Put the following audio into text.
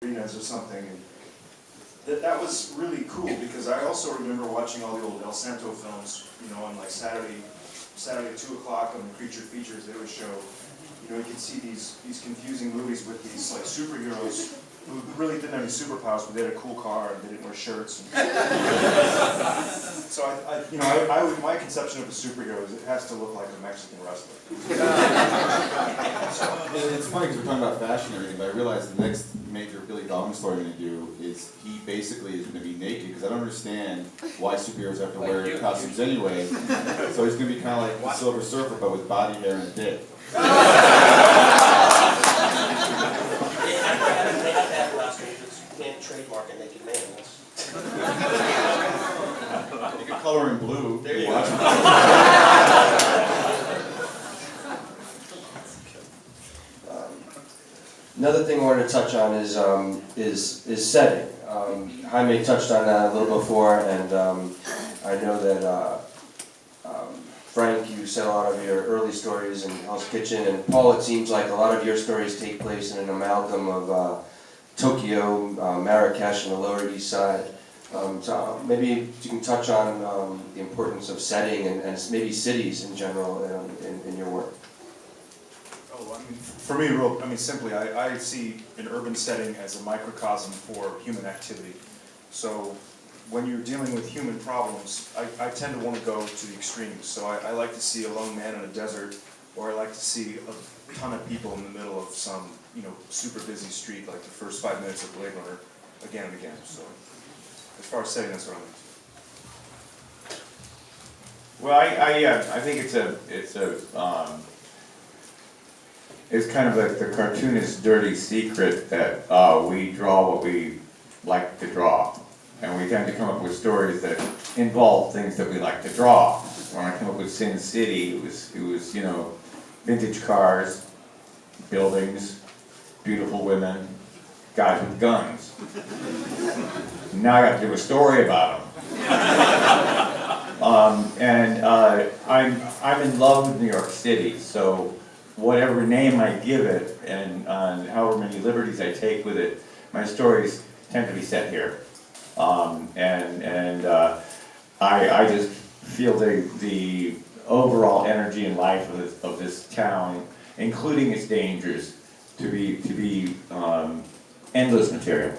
arenas or something. And that was really cool because I also remember watching all the old El Santo films, you know, on like Saturday at 2 o'clock on the Creature Features. They would show, you know, you could see these confusing movies with these like superheroes who really didn't have any superpowers, but they had a cool car and they didn't wear shirts. So my conception of a superhero is it has to look like a Mexican wrestler. It's funny because we're talking about fashion and everything, but I realize the next major Billy Dalton story I'm going to do is he basically is going to be naked because I don't understand why superheroes have to wear costumes anyway. So he's going to be kind of like the Silver Surfer, but with body hair and a dick. You can't trademark a naked man. You can color in blue. There you go. Another thing I wanted to touch on is setting. Jaime touched on that a little before, and I know that Frank, you said a lot of your early stories in Hell's Kitchen, and Paul, it seems like a lot of your stories take place in an amalgam of Tokyo, Marrakesh, and the Lower East Side. So maybe you can touch on the importance of setting and maybe cities in general in your work. Oh, I mean, for me, simply, I see an urban setting as a microcosm for human activity. So when you're dealing with human problems, I tend to want to go to the extremes. So I like to see a lone man in a desert, or I like to see a ton of people in the middle of some, you know, super busy street, like the first 5 minutes of Blade Runner, again and again. So as far as setting, that's what I'm into. Well, I think it's kind of like the cartoonist's dirty secret that we draw what we like to draw, and we tend to come up with stories that involve things that we like to draw. When I came up with Sin City, it was you know, vintage cars, buildings, beautiful women, guys with guns. Now I got to do a story about them. I'm in love with New York City, so whatever name I give it and however many liberties I take with it, my stories tend to be set here. I just feel the overall energy and life of this town, including its dangers, to be endless material.